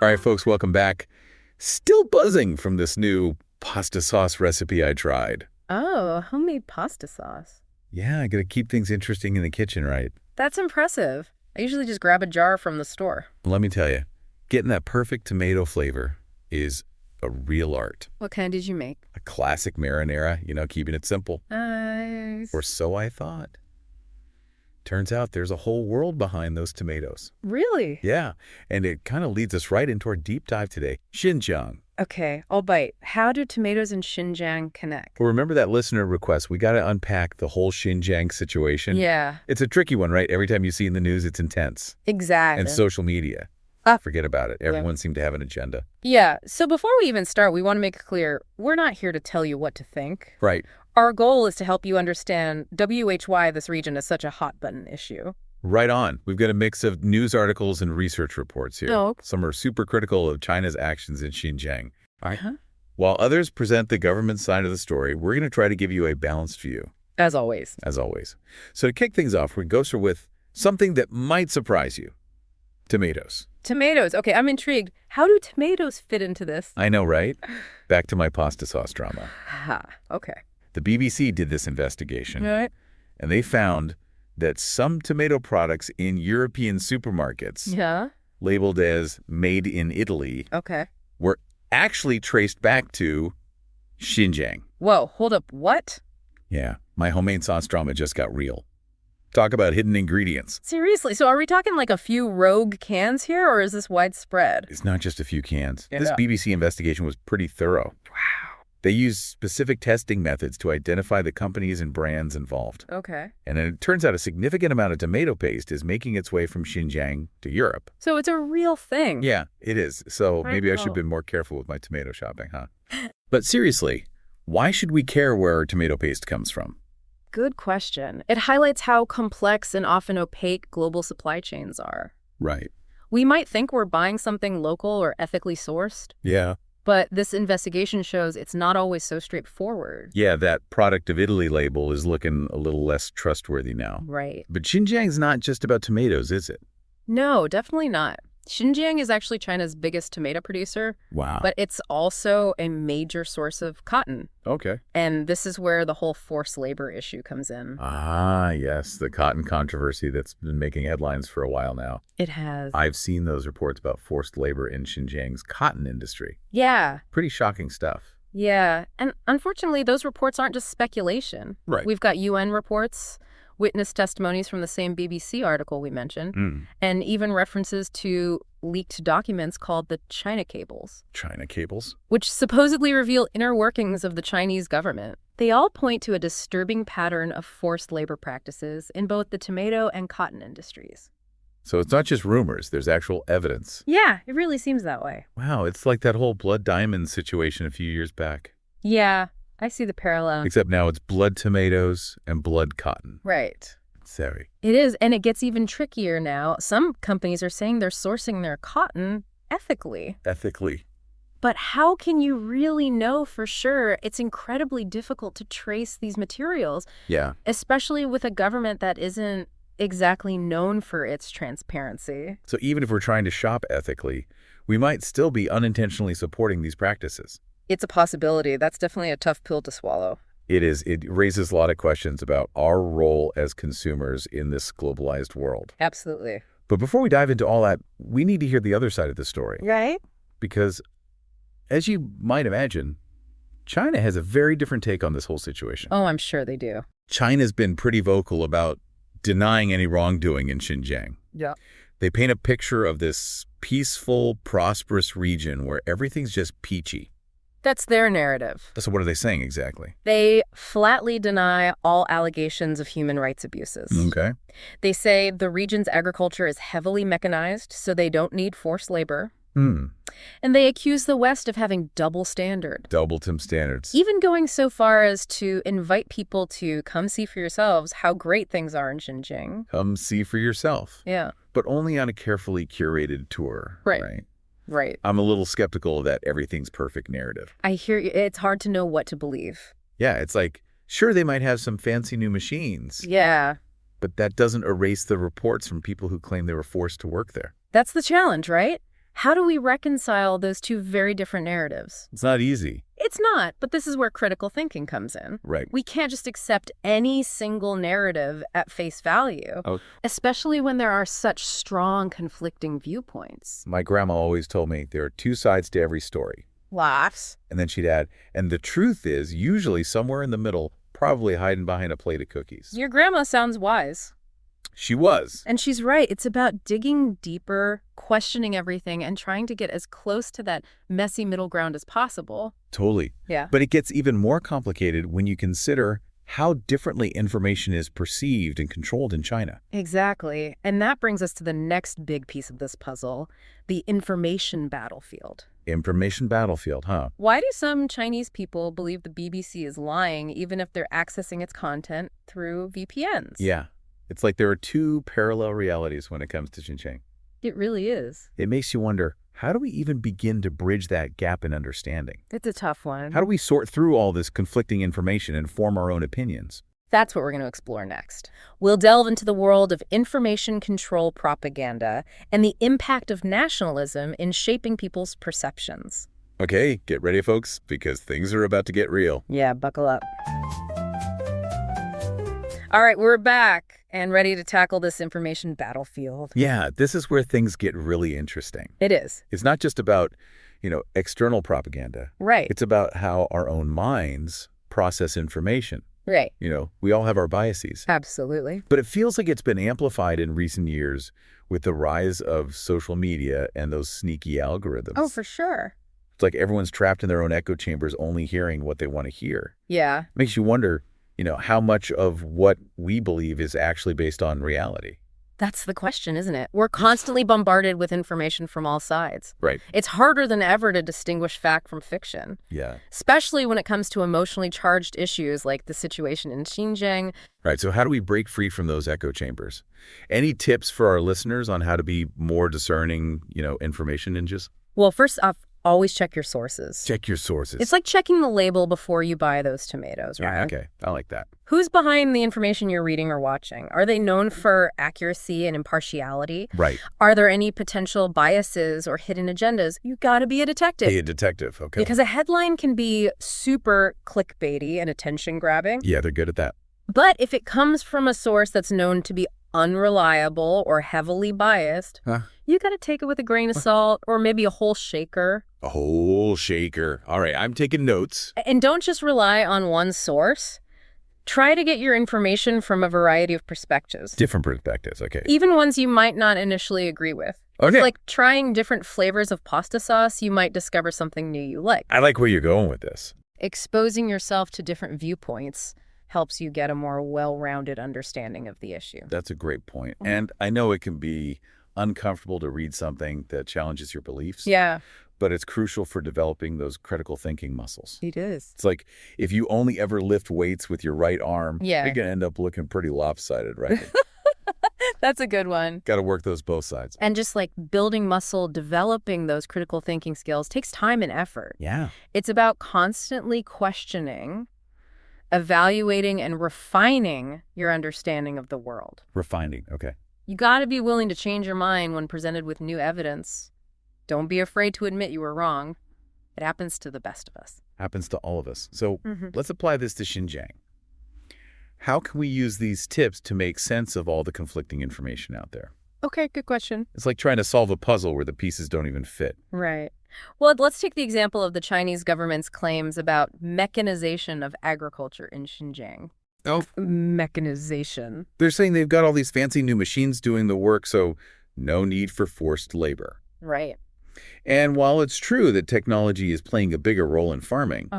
All right, folks, welcome back. Still buzzing from this new pasta sauce recipe I tried. Oh, homemade pasta sauce. Yeah, I gotta keep things interesting in the kitchen, right? That's impressive. I usually just grab a jar from the store. Let me tell you, getting that perfect tomato flavor is a real art. What kind did you make? A classic marinara, keeping it simple. Nice. Or so I thought. Turns out there's a whole world behind those tomatoes. Really? Yeah, and it kind of leads us right into our deep dive today. Xinjiang. Okay, I'll bite. How do tomatoes in Xinjiang connect? Well, remember that listener request? We got to unpack the whole Xinjiang situation. Yeah. It's a tricky one, right? Every time you see in the news, it's intense. Exactly. And social media. Forget about it. Everyone seemed to have an agenda. Yeah, so before we even start, we want to make it clear, we're not here to tell you what to think. Right. Our goal is to help you understand why this region is such a hot-button issue. Right on. We've got a mix of news articles and research reports here. Oh. Some are super critical of China's actions in Xinjiang. All right. Uh-huh. While others present the government side of the story, we're going to try to give you a balanced view. As always. As always. So to kick things off, we're going to go with something that might surprise you. Tomatoes. Tomatoes. Okay, I'm intrigued. How do tomatoes fit into this? I know, right? Back to my pasta sauce drama. Okay. The BBC did this investigation, All right. and they found that some tomato products in European supermarkets labeled as made in Italy were actually traced back to Xinjiang. Whoa, hold up, what? Yeah, my homemade sauce drama just got real. Talk about hidden ingredients. Seriously, so are we talking like a few rogue cans here, or is this widespread? It's not just a few cans. Yeah. This BBC investigation was pretty thorough. Wow. They used specific testing methods to identify the companies and brands involved. Okay. And it turns out a significant amount of tomato paste is making its way from Xinjiang to Europe. So it's a real thing. Yeah, it is. So maybe I should have been more careful with my tomato shopping, huh? But seriously, why should we care where our tomato paste comes from? Good question. It highlights how complex and often opaque global supply chains are. Right. We might think we're buying something local or ethically sourced. Yeah. But this investigation shows it's not always so straightforward. Yeah, that product of Italy label is looking a little less trustworthy now. Right. But Xinjiang's not just about tomatoes, is it? No, definitely not. Xinjiang is actually China's biggest tomato producer. Wow. But it's also a major source of cotton. Okay. And this is where the whole forced labor issue comes in. Ah, yes, the cotton controversy that's been making headlines for a while now. It has. I've seen those reports about forced labor in Xinjiang's cotton industry. Yeah. Pretty shocking stuff. Yeah. And unfortunately, those reports aren't just speculation. Right. We've got UN reports, witness testimonies from the same BBC article we mentioned, and even references to leaked documents called the China Cables. China Cables? Which supposedly reveal inner workings of the Chinese government. They all point to a disturbing pattern of forced labor practices in both the tomato and cotton industries. So it's not just rumors, there's actual evidence. Yeah, it really seems that way. Wow, it's like that whole blood diamond situation a few years back. Yeah, I see the parallel. Except now it's blood tomatoes and blood cotton. Right. Sorry. It is, and it gets even trickier now. Some companies are saying they're sourcing their cotton ethically. Ethically. But how can you really know for sure? It's incredibly difficult to trace these materials. Yeah. Especially with a government that isn't exactly known for its transparency. So even if we're trying to shop ethically, we might still be unintentionally supporting these practices. It's a possibility. That's definitely a tough pill to swallow. It is. It raises a lot of questions about our role as consumers in this globalized world. Absolutely. But before we dive into all that, we need to hear the other side of the story. Right. Because, as you might imagine, China has a very different take on this whole situation. Oh, I'm sure they do. China's been pretty vocal about denying any wrongdoing in Xinjiang. Yeah. They paint a picture of this peaceful, prosperous region where everything's just peachy. That's their narrative. So what are they saying exactly? They flatly deny all allegations of human rights abuses. Okay. They say the region's agriculture is heavily mechanized, so they don't need forced labor. And they accuse the West of having double standard. Double-tim standards. Even going so far as to invite people to come see for yourselves how great things are in Xinjiang. Come see for yourself. Yeah. But only on a carefully curated tour. Right. Right. I'm a little skeptical of that everything's perfect narrative. I hear you. It's hard to know what to believe. Yeah, it's like, sure, they might have some fancy new machines. Yeah. But that doesn't erase the reports from people who claim they were forced to work there. That's the challenge, right? How do we reconcile those two very different narratives? It's not easy. It's not, but this is where critical thinking comes in. Right. We can't just accept any single narrative at face value, especially when there are such strong conflicting viewpoints. My grandma always told me there are two sides to every story. Laughs. And then she'd add, and the truth is usually somewhere in the middle, probably hiding behind a plate of cookies. Your grandma sounds wise. She was. And she's right. It's about digging deeper, questioning everything, and trying to get as close to that messy middle ground as possible. Totally. Yeah. But it gets even more complicated when you consider how differently information is perceived and controlled in China. Exactly. And that brings us to the next big piece of this puzzle, the information battlefield. Information battlefield, huh? Why do some Chinese people believe the BBC is lying even if they're accessing its content through VPNs? Yeah. It's like there are two parallel realities when it comes to Xinjiang. It really is. It makes you wonder, how do we even begin to bridge that gap in understanding? It's a tough one. How do we sort through all this conflicting information and form our own opinions? That's what we're going to explore next. We'll delve into the world of information control propaganda and the impact of nationalism in shaping people's perceptions. Okay, get ready, folks, because things are about to get real. Yeah, buckle up. All right, we're back and ready to tackle this information battlefield. Yeah, this is where things get really interesting. It is. It's not just about, external propaganda. Right. It's about how our own minds process information. Right. We all have our biases. Absolutely. But it feels like it's been amplified in recent years with the rise of social media and those sneaky algorithms. Oh, for sure. It's like everyone's trapped in their own echo chambers, only hearing what they want to hear. Yeah. Makes you wonder, how much of what we believe is actually based on reality. That's the question, isn't it? We're constantly bombarded with information from all sides. Right. It's harder than ever to distinguish fact from fiction. Yeah. Especially when it comes to emotionally charged issues like the situation in Xinjiang. Right. So how do we break free from those echo chambers? Any tips for our listeners on how to be more discerning, information ninjas? Well, first off, always check your sources. Check your sources. It's like checking the label before you buy those tomatoes, right? Yeah, okay. I like that. Who's behind the information you're reading or watching? Are they known for accuracy and impartiality? Right. Are there any potential biases or hidden agendas? You gotta be a detective. Be a detective, okay. Because a headline can be super clickbaity and attention-grabbing. Yeah, they're good at that. But if it comes from a source that's known to be unreliable or heavily biased, you gotta take it with a grain of salt or maybe a whole shaker. A whole shaker. All right, I'm taking notes. And don't just rely on one source. Try to get your information from a variety of perspectives. Different perspectives, okay. Even ones you might not initially agree with. Okay. It's like trying different flavors of pasta sauce, you might discover something new you like. I like where you're going with this. Exposing yourself to different viewpoints helps you get a more well-rounded understanding of the issue. That's a great point. And I know it can be uncomfortable to read something that challenges your beliefs. Yeah. But it's crucial for developing those critical thinking muscles. It is. It's like if you only ever lift weights with your right arm, you're going to end up looking pretty lopsided, right? That's a good one. Got to work those both sides. And just like building muscle, developing those critical thinking skills takes time and effort. Yeah. It's about constantly questioning, evaluating, and refining your understanding of the world. Refining, okay. You got to be willing to change your mind when presented with new evidence. Don't be afraid to admit you were wrong. It happens to the best of us. Happens to all of us. So let's apply this to Xinjiang. How can we use these tips to make sense of all the conflicting information out there? Okay, good question. It's like trying to solve a puzzle where the pieces don't even fit. Right. Well, let's take the example of the Chinese government's claims about mechanization of agriculture in Xinjiang. Oh. Mechanization. They're saying they've got all these fancy new machines doing the work, so no need for forced labor. Right. And while it's true that technology is playing a bigger role in farming,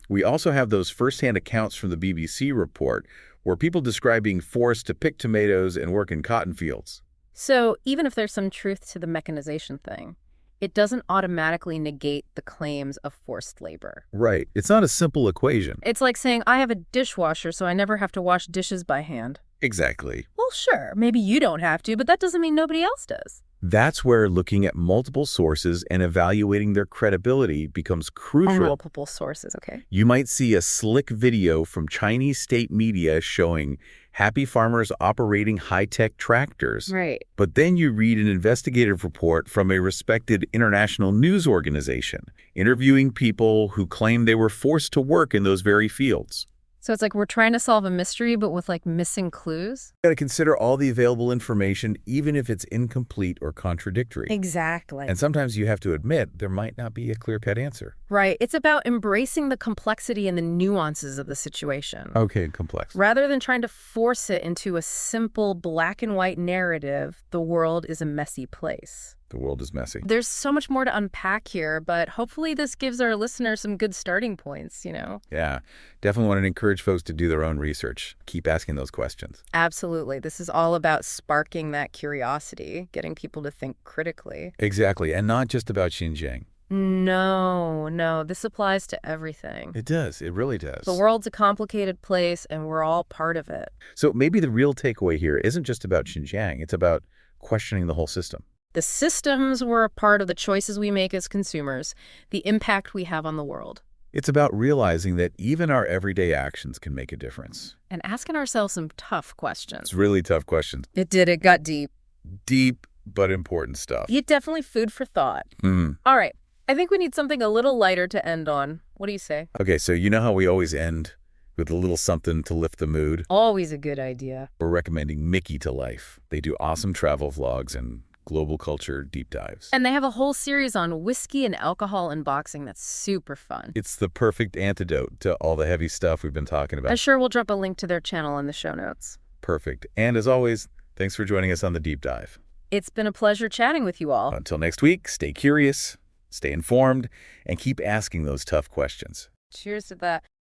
we also have those firsthand accounts from the BBC report where people describe being forced to pick tomatoes and work in cotton fields. So even if there's some truth to the mechanization thing, it doesn't automatically negate the claims of forced labor. Right. It's not a simple equation. It's like saying, I have a dishwasher, so I never have to wash dishes by hand. Exactly. Well, sure, maybe you don't have to, but that doesn't mean nobody else does. That's where looking at multiple sources and evaluating their credibility becomes crucial. Multiple sources, okay. You might see a slick video from Chinese state media showing happy farmers operating high-tech tractors. Right. But then you read an investigative report from a respected international news organization, interviewing people who claim they were forced to work in those very fields. So it's like we're trying to solve a mystery, but with like missing clues? You got to consider all the available information, even if it's incomplete or contradictory. Exactly. And sometimes you have to admit there might not be a clear-cut answer. Right. It's about embracing the complexity and the nuances of the situation. Okay, complex. Rather than trying to force it into a simple black and white narrative, the world is a messy place. The world is messy. There's so much more to unpack here, but hopefully this gives our listeners some good starting points, you know? Yeah, definitely want to encourage folks to do their own research. Keep asking those questions. Absolutely. This is all about sparking that curiosity, getting people to think critically. Exactly, and not just about Xinjiang. No, this applies to everything. It does. It really does. The world's a complicated place, and we're all part of it. So maybe the real takeaway here isn't just about Xinjiang. It's about questioning the whole system. The systems were a part of the choices we make as consumers, the impact we have on the world. It's about realizing that even our everyday actions can make a difference. And asking ourselves some tough questions. It's really tough questions. It got deep. Deep, but important stuff. Yeah, definitely food for thought. All right, I think we need something a little lighter to end on. What do you say? Okay, so you know how we always end with a little something to lift the mood? Always a good idea. We're recommending Mickytolife. They do awesome travel vlogs and global culture deep dives. And they have a whole series on whiskey and alcohol unboxing that's super fun. It's the perfect antidote to all the heavy stuff we've been talking about. I'm sure we'll drop a link to their channel in the show notes. Perfect. And as always, thanks for joining us on the deep dive. It's been a pleasure chatting with you all. Until next week, stay curious, stay informed, and keep asking those tough questions. Cheers to that.